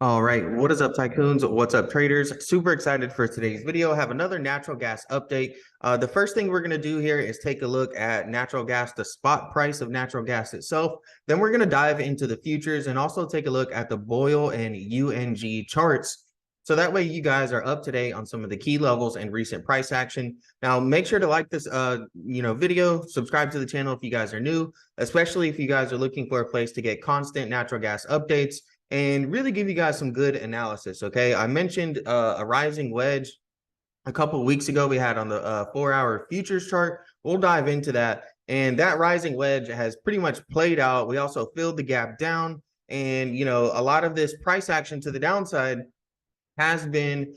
All right, what is up, tycoons? What's up, traders? Super excited for today's video. I have another natural gas update. The first thing we're going to do here is take a look at natural gas, the spot price of natural gas itself. Then we're going to dive into the futures and also take a look at the Boyle and UNG charts. So that way you guys are up to date on some of the key levels and recent price action. Now, make sure to like this video, subscribe to the channel if you guys are new, especially if you guys are looking for a place to get constant natural gas updates and really give you guys some good analysis. Okay, I mentioned a rising wedge a couple of weeks ago we had on the 4-hour futures chart. We'll dive into that, and that rising wedge has pretty much played out. We also filled the gap down, and a lot of this price action to the downside has been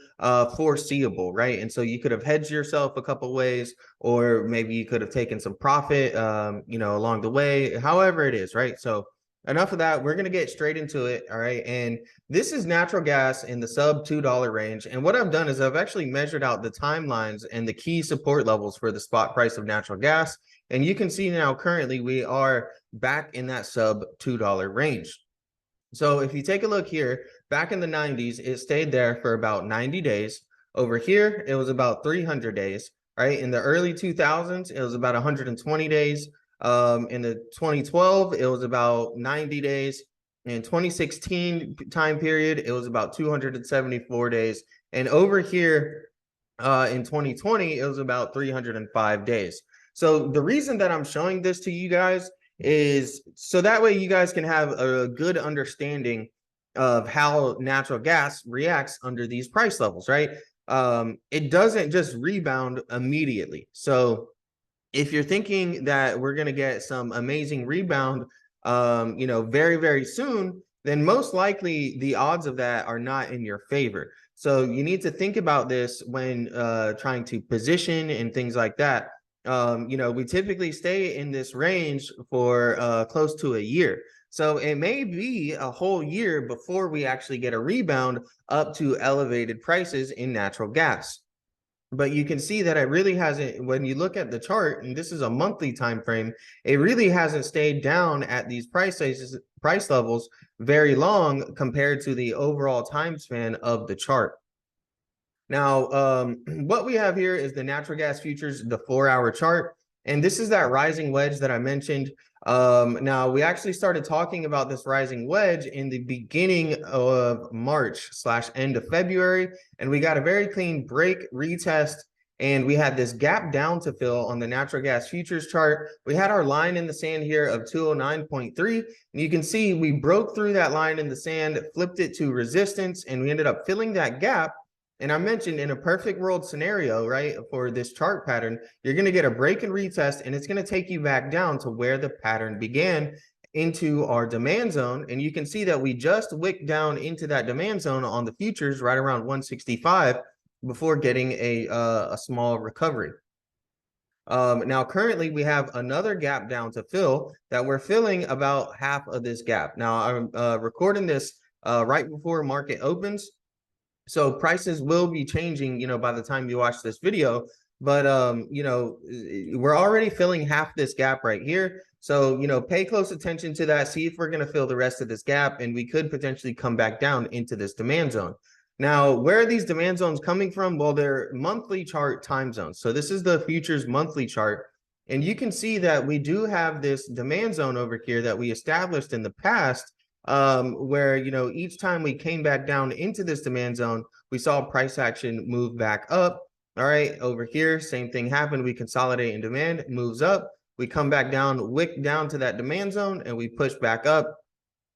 foreseeable, right? And so you could have hedged yourself a couple ways, or maybe you could have taken some profit along the way, however it is, right? So enough of that. We're going to get straight into it. All right. And this is natural gas in the sub $2 range. And what I've done is I've actually measured out the timelines and the key support levels for the spot price of natural gas. And you can see now currently we are back in that sub $2 range. So if you take a look here, back in the 90s, it stayed there for about 90 days. Over here, it was about 300 days, right? In the early 2000s, it was about 120 days. In the 2012, it was about 90 days. In 2016 time period, it was about 274 days. And over here in 2020, it was about 305 days. So the reason that I'm showing this to you guys is so that way you guys can have a good understanding of how natural gas reacts under these price levels, right? It doesn't just rebound immediately. So if you're thinking that we're going to get some amazing rebound, very, very soon, then most likely the odds of that are not in your favor. So you need to think about this when trying to position and things like that. We typically stay in this range for close to a year. So it may be a whole year before we actually get a rebound up to elevated prices in natural gas. But you can see that it really hasn't, when you look at the chart, and this is a monthly time frame, it really hasn't stayed down at these price levels very long compared to the overall time span of the chart. Now, what we have here is the natural gas futures, the 4-hour chart, and this is that rising wedge that I mentioned. Now, we actually started talking about this rising wedge in the beginning of March/end of February, and we got a very clean break, retest, and we had this gap down to fill on the natural gas futures chart. We had our line in the sand here of 209.3, and you can see we broke through that line in the sand, flipped it to resistance, and we ended up filling that gap. And I mentioned in a perfect world scenario, right, for this chart pattern, you're going to get a break and retest, and it's going to take you back down to where the pattern began into our demand zone. And you can see that we just wicked down into that demand zone on the futures right around 165 before getting a small recovery. Now, currently, we have another gap down to fill that we're filling about half of this gap. Now, I'm recording this right before market opens. So prices will be changing, by the time you watch this video. But, we're already filling half this gap right here. So, pay close attention to that. See if we're going to fill the rest of this gap. And we could potentially come back down into this demand zone. Now, where are these demand zones coming from? Well, they're monthly chart time zones. So this is the futures monthly chart. And you can see that we do have this demand zone over here that we established in the past, where each time we came back down into this demand zone, we saw price action move back up. All right, over here, same thing happened. We consolidate in demand, it moves up. We come back down, wick down to that demand zone, and we push back up.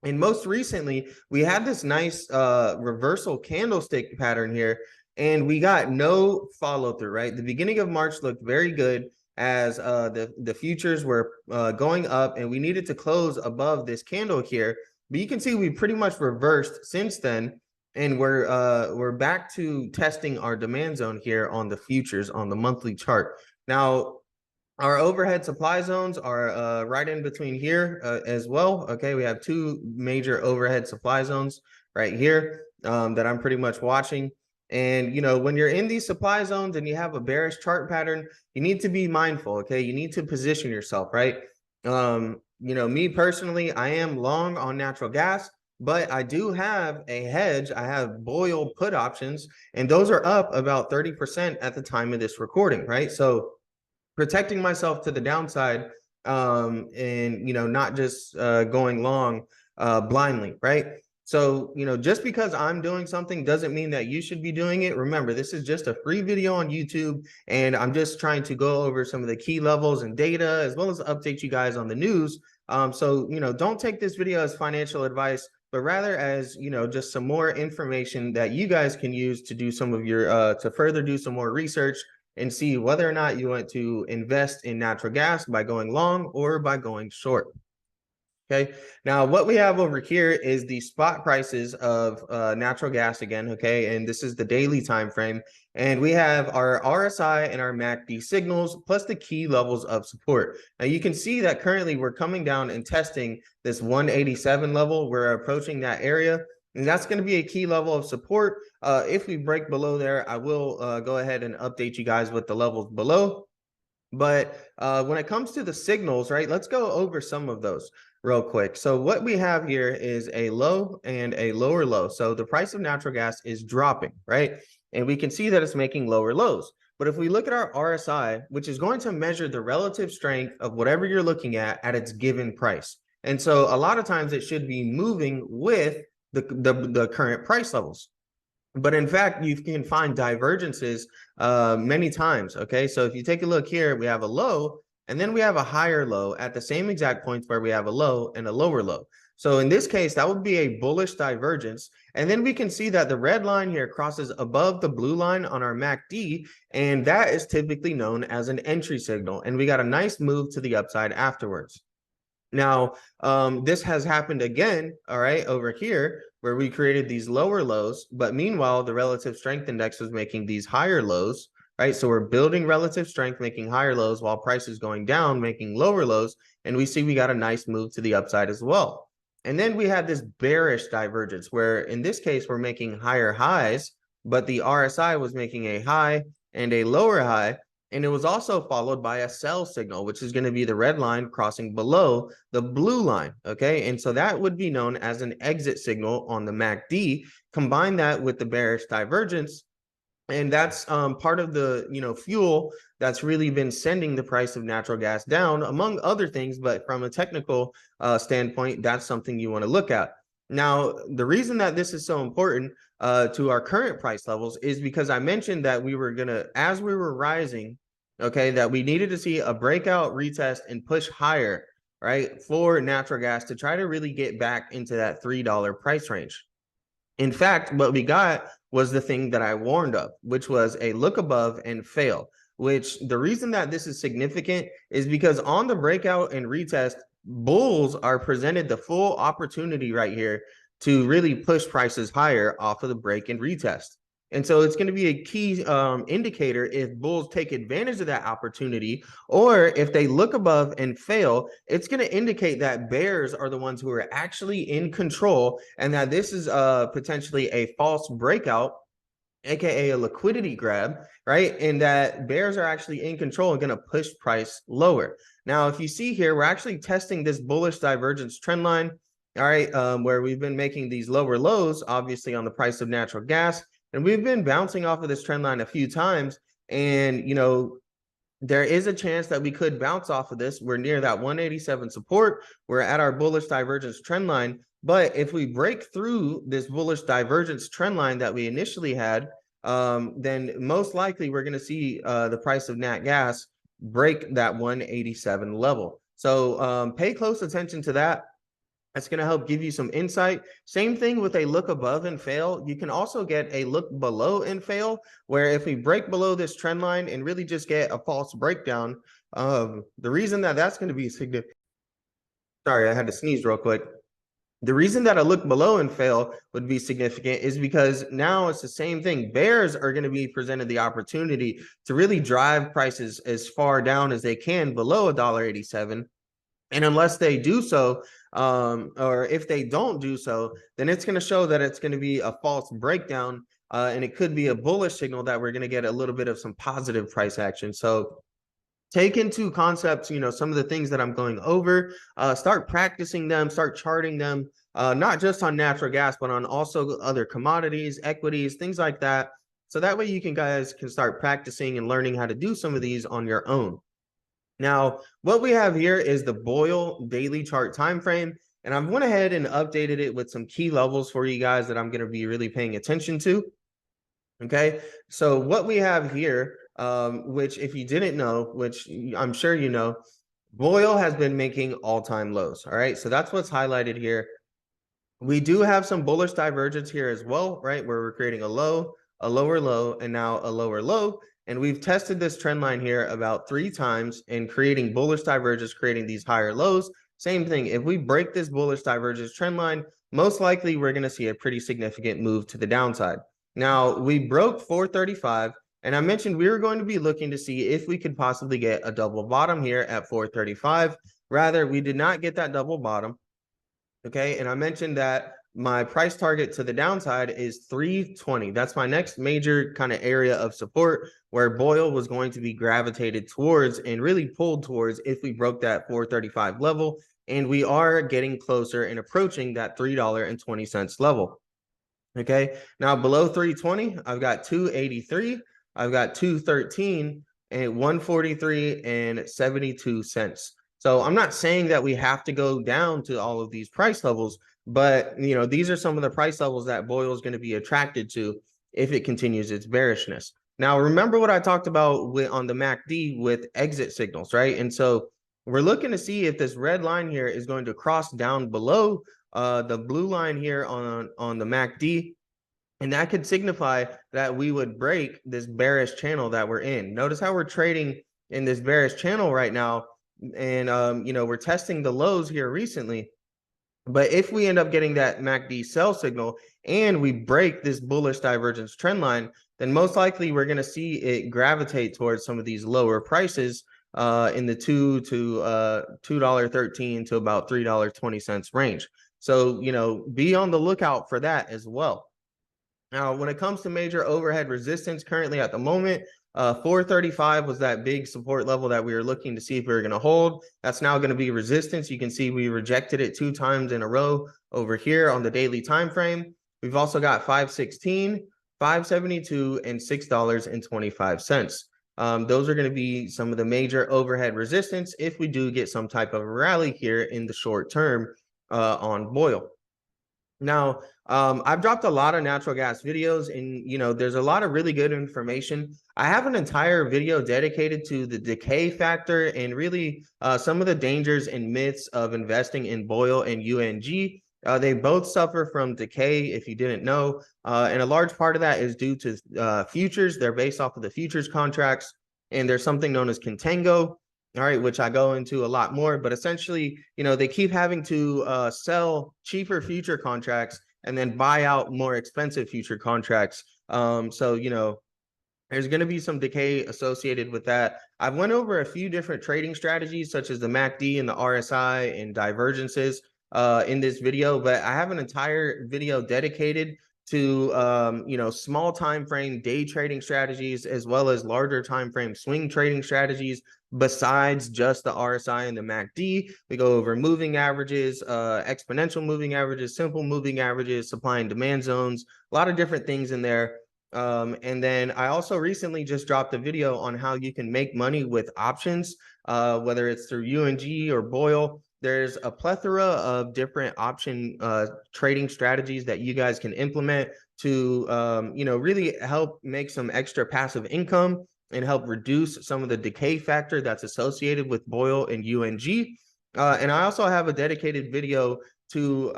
And most recently, we had this nice reversal candlestick pattern here, and we got no follow through, right? The beginning of March looked very good as the futures were going up, and we needed to close above this candle here. But you can see we pretty much reversed since then, and we're back to testing our demand zone here on the futures on the monthly chart. Now, our overhead supply zones are right in between here as well. Okay, we have two major overhead supply zones right here that I'm pretty much watching. And, when you're in these supply zones and you have a bearish chart pattern, you need to be mindful, okay? You need to position yourself, right? Me personally, I am long on natural gas. but I do have a hedge. I have Boyle put options, and those are up about 30% at the time of this recording, right? So protecting myself to the downside, and not just going long blindly, right? So just because I'm doing something doesn't mean that you should be doing it. Remember, this is just a free video on YouTube, and I'm just trying to go over some of the key levels and data, as well as update you guys on the news. So don't take this video as financial advice, but rather as just some more information that you guys can use to do some of your to further do some more research and see whether or not you want to invest in natural gas by going long or by going short. Okay, now what we have over here is the spot prices of natural gas again. Okay, and this is the daily time frame, and we have our RSI and our MACD signals plus the key levels of support. Now you can see that currently we're coming down and testing this 187 level. We're approaching that area, and that's going to be a key level of support. If we break below there, I will go ahead and update you guys with the levels below. But when it comes to the signals, right, let's go over some of those real quick. So what we have here is a low and a lower low. So the price of natural gas is dropping, right? And we can see that it's making lower lows. But if we look at our RSI, which is going to measure the relative strength of whatever you're looking at its given price. And so a lot of times it should be moving with the current price levels. But in fact, you can find divergences many times. Okay, so if you take a look here, we have a low and then we have a higher low at the same exact points where we have a low and a lower low. So in this case, that would be a bullish divergence. And then we can see that the red line here crosses above the blue line on our MACD, and that is typically known as an entry signal. And we got a nice move to the upside afterwards. Now, this has happened again, all right, over here, where we created these lower lows, but meanwhile, the relative strength index was making these higher lows, right? So we're building relative strength, making higher lows, while price is going down, making lower lows, and we see we got a nice move to the upside as well. And then we had this bearish divergence, where in this case, we're making higher highs, but the RSI was making a high and a lower high, and it was also followed by a sell signal, which is going to be the red line crossing below the blue line. Okay, and so that would be known as an exit signal on the MACD. Combine that with the bearish divergence, and that's part of the fuel that's really been sending the price of natural gas down, among other things. But from a technical standpoint, that's something you want to look at. Now, the reason that this is so important to our current price levels is because I mentioned that we were going to, as we were rising, okay, that we needed to see a breakout, retest, and push higher, right, for natural gas to try to really get back into that $3 price range. In fact, what we got was the thing that I warned of, which was a look above and fail, which the reason that this is significant is because on the breakout and retest, bulls are presented the full opportunity right here to really push prices higher off of the break and retest. And so it's going to be a key indicator if bulls take advantage of that opportunity, or if they look above and fail, it's going to indicate that bears are the ones who are actually in control, and that this is potentially a false breakout, aka a liquidity grab, right? And that bears are actually in control and going to push price lower. Now, if you see here, we're actually testing this bullish divergence trend line, all right, where we've been making these lower lows, obviously on the price of natural gas. And we've been bouncing off of this trend line a few times. And, there is a chance that we could bounce off of this. We're near that 187 support. We're at our bullish divergence trend line. But if we break through this bullish divergence trend line that we initially had, then most likely we're going to see the price of nat gas break that 187 level. So pay close attention to that. That's going to help give you some insight. Same thing with a look above and fail. You can also get a look below and fail, where if we break below this trend line and really just get a false breakdown, the reason that that's going to be significant. Sorry, I had to sneeze real quick. The reason that a look below and fail would be significant is because now it's the same thing. Bears are going to be presented the opportunity to really drive prices as far down as they can below $1.87. And unless they do so, or if they don't do so, then it's going to show that it's going to be a false breakdown, and it could be a bullish signal that we're going to get a little bit of some positive price action. So take into concepts, some of the things that I'm going over, start practicing them, start charting them, not just on natural gas, but on also other commodities, equities, things like that. So that way you guys can start practicing and learning how to do some of these on your own. Now, what we have here is the Boyle daily chart time frame, and I've went ahead and updated it with some key levels for you guys that I'm going to be really paying attention to. Okay, so what we have here, which if you didn't know, which I'm sure you know, Boyle has been making all-time lows. All right, so that's what's highlighted here. We do have some bullish divergence here as well, right? Where we're creating a low, a lower low, and now a lower low. And we've tested this trend line here about 3 times and creating bullish divergence, creating these higher lows. Same thing, if we break this bullish divergence trend line, most likely we're going to see a pretty significant move to the downside. Now, we broke 435, and I mentioned we were going to be looking to see if we could possibly get a double bottom here at 435. Rather, we did not get that double bottom. Okay, and I mentioned that my price target to the downside is 320. That's my next major kind of area of support where Boyle was going to be gravitated towards and really pulled towards if we broke that 435 level. And we are getting closer and approaching that $3.20 level. Okay, now below 320, I've got 283, I've got 213, and 143 and 72 cents. So I'm not saying that we have to go down to all of these price levels, but you know, these are some of the price levels that Boyle is going to be attracted to if it continues its bearishness. Now, remember what I talked about on the MACD with exit signals, right? And so we're looking to see if this red line here is going to cross down below the blue line here on the MACD, and that could signify that we would break this bearish channel that we're in. Notice how we're trading in this bearish channel right now, and you know, we're testing the lows here recently. But if we end up getting that MACD sell signal and we break this bullish divergence trend line, then most likely we're going to see it gravitate towards some of these lower prices in the $2.13 to about $3.20 range. So, you know, be on the lookout for that as well. Now, when it comes to major overhead resistance currently at the moment, 435 was that big support level that we were looking to see if we were going to hold. That's now going to be resistance. You can see we rejected it 2 times in a row over here on the daily time frame. We've also got 516, 572, and $6.25. Those are going to be some of the major overhead resistance if we do get some type of rally here in the short term on Boyle. Now, I've dropped a lot of natural gas videos, and you know, there's a lot of really good information. I have an entire video dedicated to the decay factor and really some of the dangers and myths of investing in Boyle and UNG. They both suffer from decay, if you didn't know, and a large part of that is due to futures. They're based off of the futures contracts, and there's something known as contango. All right, which I go into a lot more, but essentially, you know, they keep having to sell cheaper future contracts and then buy out more expensive future contracts. So, you know, there's going to be some decay associated with that. I've went over a few different trading strategies, such as the MACD and the RSI and divergences in this video, but I have an entire video dedicated to you know, small time frame day trading strategies as well as larger time frame swing trading strategies besides just the RSI and the MACD. We go over moving averages, exponential moving averages, simple moving averages, supply and demand zones, a lot of different things in there. And then I also recently just dropped a video on how you can make money with options, whether it's through UNG or Boyle. There's a plethora of different option trading strategies that you guys can implement to, you know, really help make some extra passive income and help reduce some of the decay factor that's associated with Boyle and UNG. And I also have a dedicated video to,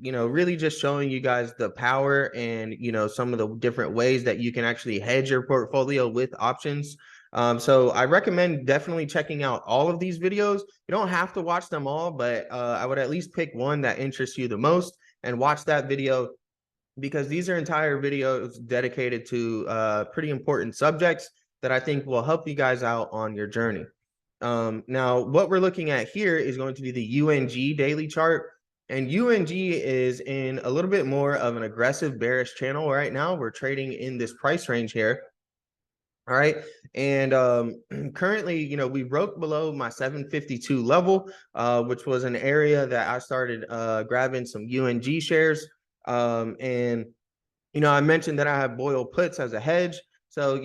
you know, really just showing you guys the power and, you know, some of the different ways that you can actually hedge your portfolio with options. So I recommend definitely checking out all of these videos. You don't have to watch them all, but I would at least pick one that interests you the most and watch that video, because these are entire videos dedicated to pretty important subjects that I think will help you guys out on your journey. Now, what we're looking at here is going to be the UNG daily chart. And UNG is in a little bit more of an aggressive bearish channel right now. We're trading in this price range here. All right. And currently, we broke below my 752 level, which was an area that I started grabbing some UNG shares. And I mentioned that I have Boyle puts as a hedge. So,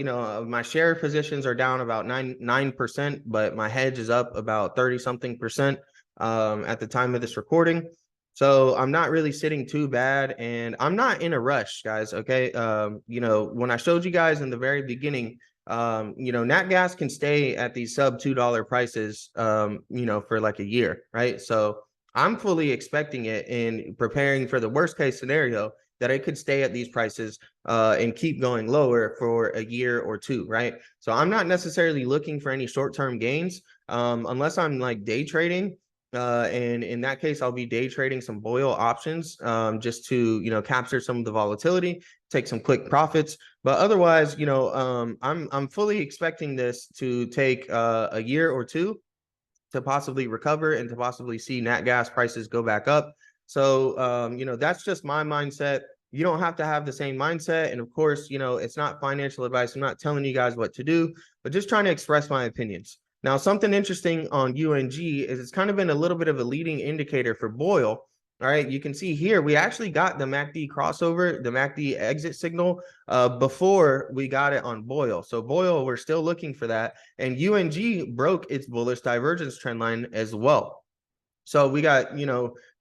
my share positions are down about 9%, but my hedge is up about 30 something percent at the time of this recording. So I'm not really sitting too bad, and I'm not in a rush, guys. Okay. When I showed you guys in the very beginning, nat gas can stay at these sub $2 prices, for like a year, right? So I'm fully expecting it and preparing for the worst case scenario that it could stay at these prices and keep going lower for a year or two, right? So I'm not necessarily looking for any short-term gains unless I'm like day trading. And in that case, I'll be day trading some Boyle options just to, capture some of the volatility, take some quick profits. But otherwise, I'm fully expecting this to take a year or two to possibly recover and to possibly see nat gas prices go back up. So, that's just my mindset. You don't have to have the same mindset. And of course, it's not financial advice. I'm not telling you guys what to do, but just trying to express my opinions. Now, something interesting on UNG is it's kind of been a little bit of a leading indicator for Boyle. All right, you can see here, we actually got the MACD crossover, the MACD exit signal before we got it on Boyle. So Boyle, we're still looking for that. And UNG broke its bullish divergence trend line as well. So we got,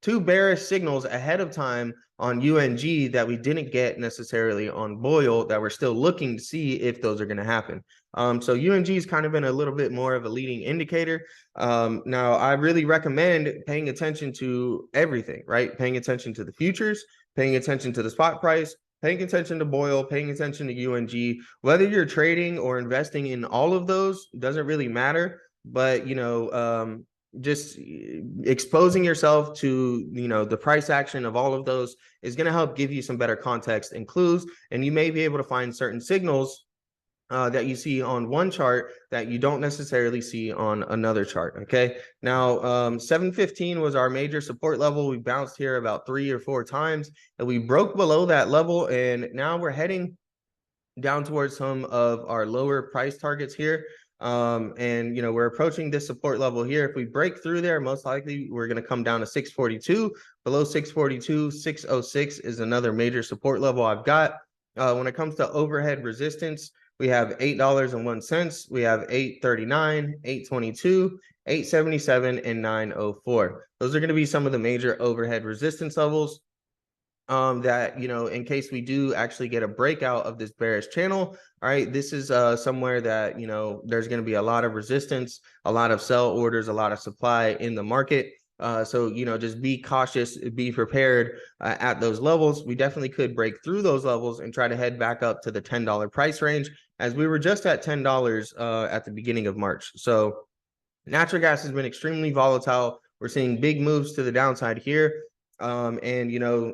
two bearish signals ahead of time on UNG that we didn't get necessarily on Boyle that we're still looking to see if those are going to happen. So UNG has kind of been a little bit more of a leading indicator. Now, I really recommend paying attention to everything, right? Paying attention to the futures, paying attention to the spot price, paying attention to Boyle, paying attention to UNG. Whether you're trading or investing in all of those doesn't really matter. But, just exposing yourself to the price action of all of those is going to help give you some better context and clues, and you may be able to find certain signals that you see on one chart that you don't necessarily see on another chart. Okay, now 715 was our major support level. We bounced here about 3 or 4 times, and we broke below that level, and now we're heading down towards some of our lower price targets here. And we're approaching this support level here. If we break through there, most likely we're going to come down to 642. Below 642, 606 is another major support level I've got. When it comes to overhead resistance, we have $8.01. We have 839, 822, 877, and 904. Those are going to be some of the major overhead resistance levels. That, in case we do actually get a breakout of this bearish channel, all right, this is somewhere that, there's going to be a lot of resistance, a lot of sell orders, a lot of supply in the market. So, just be cautious, be prepared at those levels. We definitely could break through those levels and try to head back up to the $10 price range, as we were just at $10 at the beginning of March. So natural gas has been extremely volatile. We're seeing big moves to the downside here. And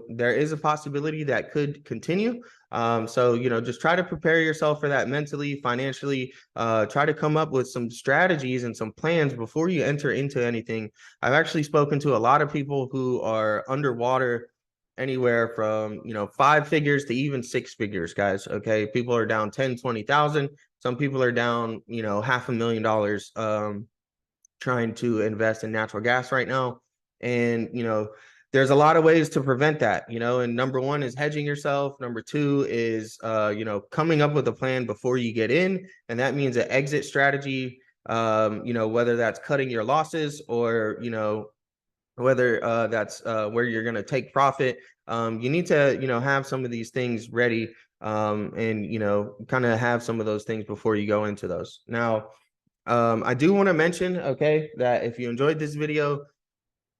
there is a possibility that could continue. So just try to prepare yourself for that mentally, financially. Try to come up with some strategies and some plans before you enter into anything. I've actually spoken to a lot of people who are underwater anywhere from 5 figures to even 6 figures, guys. Okay, people are down 10, 20,000. Some people are down $500,000 trying to invest in natural gas right now. And there's a lot of ways to prevent that, and number one is hedging yourself. Number two is, coming up with a plan before you get in. And that means an exit strategy, whether that's cutting your losses or, whether that's where you're going to take profit. You need to, have some of these things ready and, kind of have some of those things before you go into those. Now, I do want to mention, okay, that if you enjoyed this video,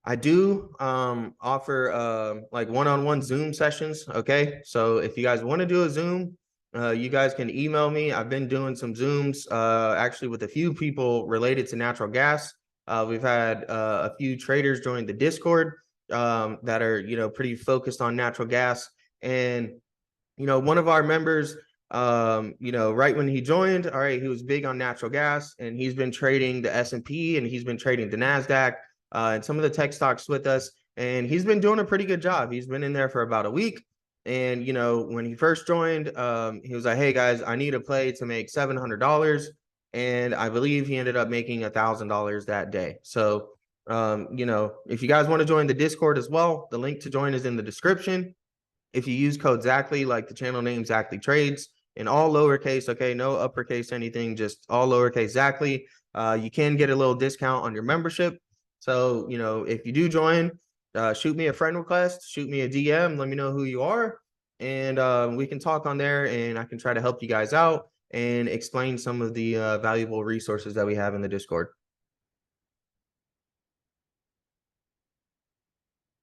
I do offer like one-on-one Zoom sessions. Okay, so if you guys want to do a Zoom, you guys can email me. I've been doing some Zooms actually with a few people related to natural gas. We've had a few traders join the Discord that are pretty focused on natural gas. And one of our members, right when he joined, all right, he was big on natural gas, and he's been trading the S&P, and he's been trading the NASDAQ. And some of the tech stocks with us, and he's been doing a pretty good job. He's been in there for about a week, And, you know, when he first joined, he was like, hey guys, I need a play to make $700. And I believe he ended up making $1,000 that day. So, you know, if you guys want to join the Discord as well, the link to join is in the description. If you use code Zachly, like the channel name ZachlyTrades, in all lowercase, okay, no uppercase, anything, just all lowercase Zachly, you can get a little discount on your membership. So, you know, if you do join, shoot me a friend request, shoot me a DM, let me know who you are, and we can talk on there, and I can try to help you guys out and explain some of the valuable resources that we have in the Discord.